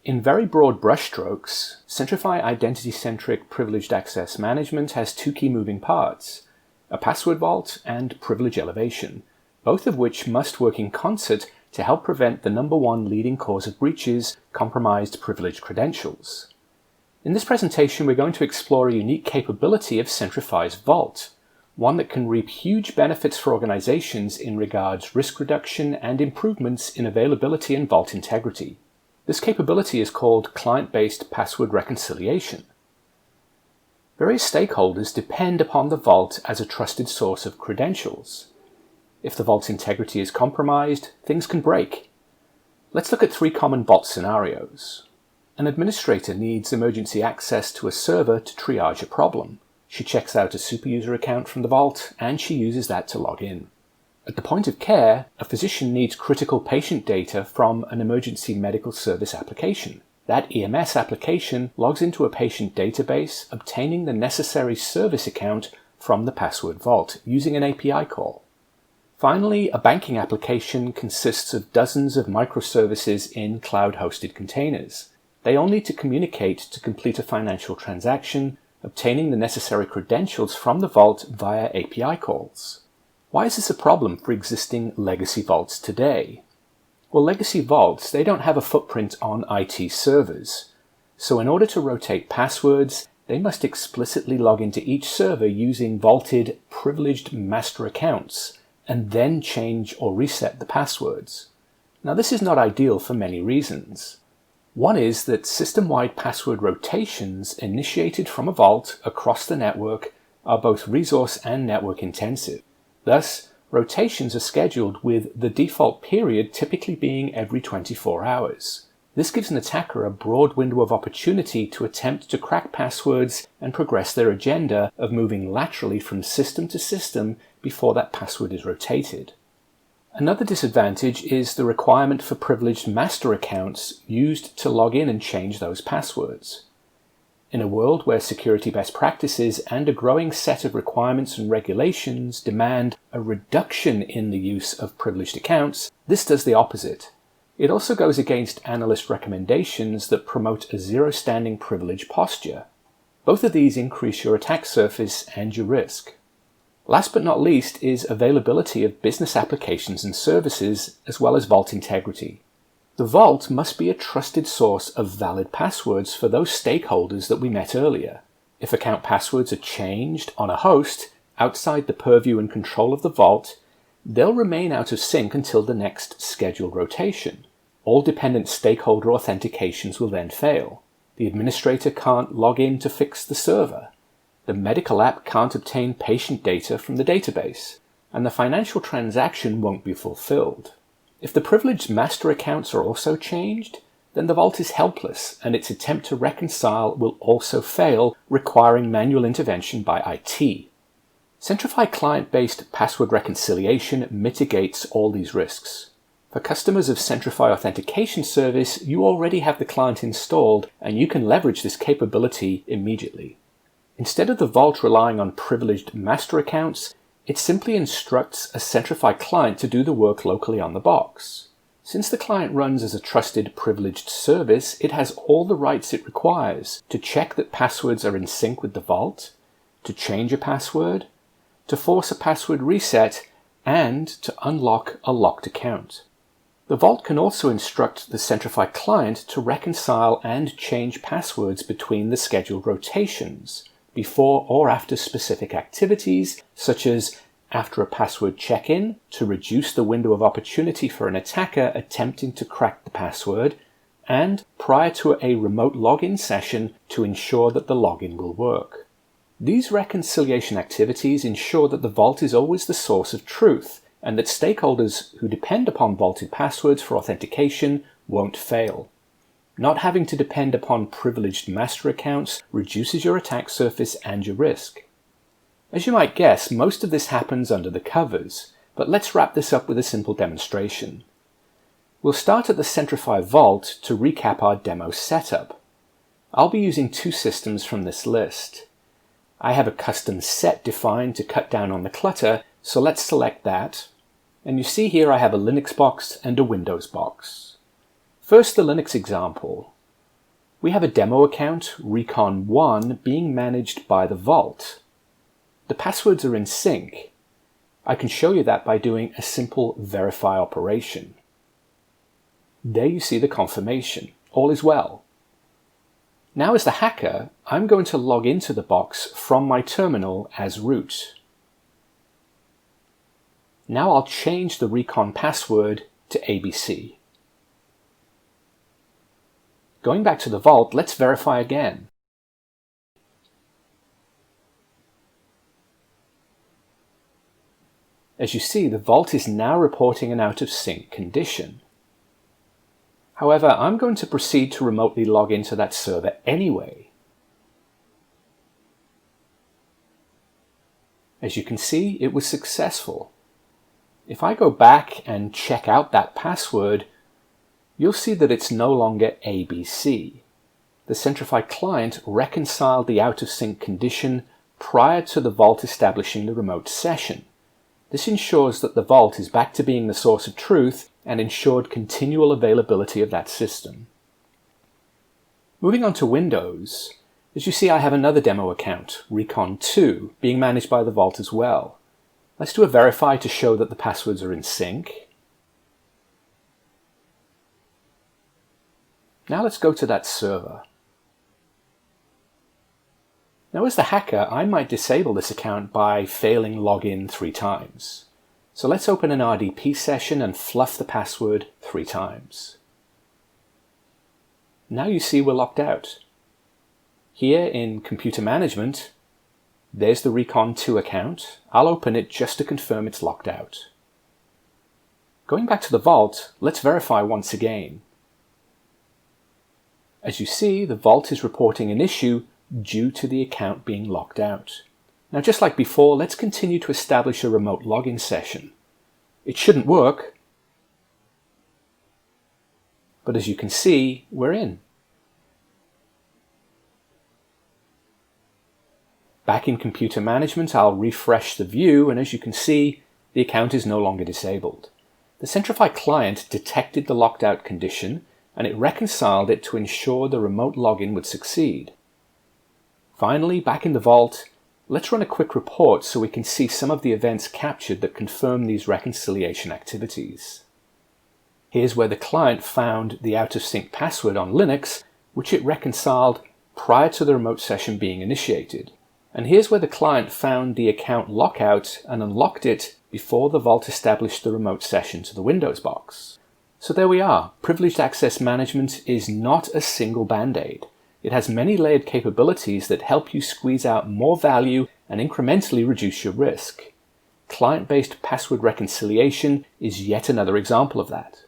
In very broad brushstrokes, Centrify Identity-Centric Privileged Access Management has two key moving parts, a password vault and privilege elevation, both of which must work in concert to help prevent the number one leading cause of breaches, compromised privileged credentials. In this presentation, we're going to explore a unique capability of Centrify's vault, one that can reap huge benefits for organizations in regards risk reduction and improvements in availability and vault integrity. This capability is called client-based password reconciliation. Various stakeholders depend upon the vault as a trusted source of credentials. If the vault's integrity is compromised, things can break. Let's look at three common vault scenarios. An administrator needs emergency access to a server to triage a problem. She checks out a superuser account from the vault, and she uses that to log in. At the point of care, a physician needs critical patient data from an emergency medical service application. That EMS application logs into a patient database, obtaining the necessary service account from the password vault using an API call. Finally, a banking application consists of dozens of microservices in cloud-hosted containers. They all need to communicate to complete a financial transaction, obtaining the necessary credentials from the vault via API calls. Why is this a problem for existing legacy vaults today? Well, legacy vaults, they don't have a footprint on IT servers. So in order to rotate passwords, they must explicitly log into each server using vaulted privileged master accounts, and then change or reset the passwords. Now, this is not ideal for many reasons. One is that system-wide password rotations initiated from a vault across the network are both resource and network intensive. Thus, rotations are scheduled with the default period typically being every 24 hours. This gives an attacker a broad window of opportunity to attempt to crack passwords and progress their agenda of moving laterally from system to system before that password is rotated. Another disadvantage is the requirement for privileged master accounts used to log in and change those passwords. In a world where security best practices and a growing set of requirements and regulations demand a reduction in the use of privileged accounts, this does the opposite. It also goes against analyst recommendations that promote a zero-standing privilege posture. Both of these increase your attack surface and your risk. Last but not least is availability of business applications and services, as well as vault integrity. The vault must be a trusted source of valid passwords for those stakeholders that we met earlier. If account passwords are changed on a host outside the purview and control of the vault, they'll remain out of sync until the next scheduled rotation. All dependent stakeholder authentications will then fail. The administrator can't log in to fix the server. The medical app can't obtain patient data from the database, and the financial transaction won't be fulfilled. If the privileged master accounts are also changed, then the vault is helpless, and its attempt to reconcile will also fail, requiring manual intervention by IT. Centrify client-based password reconciliation mitigates all these risks. For customers of Centrify Authentication Service, you already have the client installed, and you can leverage this capability immediately. Instead of the vault relying on privileged master accounts, it simply instructs a Centrify client to do the work locally on the box. Since the client runs as a trusted privileged service, it has all the rights it requires to check that passwords are in sync with the vault, to change a password, to force a password reset, and to unlock a locked account. The vault can also instruct the Centrify client to reconcile and change passwords between the scheduled rotations, before or after specific activities, such as after a password check-in to reduce the window of opportunity for an attacker attempting to crack the password, and prior to a remote login session to ensure that the login will work. These reconciliation activities ensure that the vault is always the source of truth, and that stakeholders who depend upon vaulted passwords for authentication won't fail. Not having to depend upon privileged master accounts reduces your attack surface and your risk. As you might guess, most of this happens under the covers, but let's wrap this up with a simple demonstration. We'll start at the Centrify Vault to recap our demo setup. I'll be using two systems from this list. I have a custom set defined to cut down on the clutter, so let's select that. And you see here I have a Linux box and a Windows box. First, the Linux example. We have a demo account, Recon1, being managed by the Vault. The passwords are in sync. I can show you that by doing a simple verify operation. There you see the confirmation. All is well. Now as the hacker, I'm going to log into the box from my terminal as root. Now I'll change the Recon password to ABC. Going back to the Vault, let's verify again. As you see, the Vault is now reporting an out-of-sync condition. However, I'm going to proceed to remotely log into that server anyway. As you can see, it was successful. If I go back and check out that password, you'll see that it's no longer ABC. The Centrify client reconciled the out-of-sync condition prior to the Vault establishing the remote session. This ensures that the Vault is back to being the source of truth and ensured continual availability of that system. Moving on to Windows, as you see, I have another demo account, Recon2, being managed by the Vault as well. Let's do a verify to show that the passwords are in sync. Now let's go to that server. Now as the hacker, I might disable this account by failing login 3 times. So let's open an RDP session and fluff the password 3 times. Now you see we're locked out. Here in Computer Management, there's the Recon2 account. I'll open it just to confirm it's locked out. Going back to the Vault, let's verify once again. As you see, the Vault is reporting an issue due to the account being locked out. Now, just like before, let's continue to establish a remote login session. It shouldn't work, but as you can see, we're in. Back in Computer Management, I'll refresh the view, and as you can see, the account is no longer disabled. The Centrify client detected the locked out condition, and it reconciled it to ensure the remote login would succeed. Finally, back in the Vault, let's run a quick report so we can see some of the events captured that confirm these reconciliation activities. Here's where the client found the out-of-sync password on Linux, which it reconciled prior to the remote session being initiated. And here's where the client found the account lockout and unlocked it before the Vault established the remote session to the Windows box. So there we are. Privileged access management is not a single band-aid. It has many layered capabilities that help you squeeze out more value and incrementally reduce your risk. Client-based password reconciliation is yet another example of that.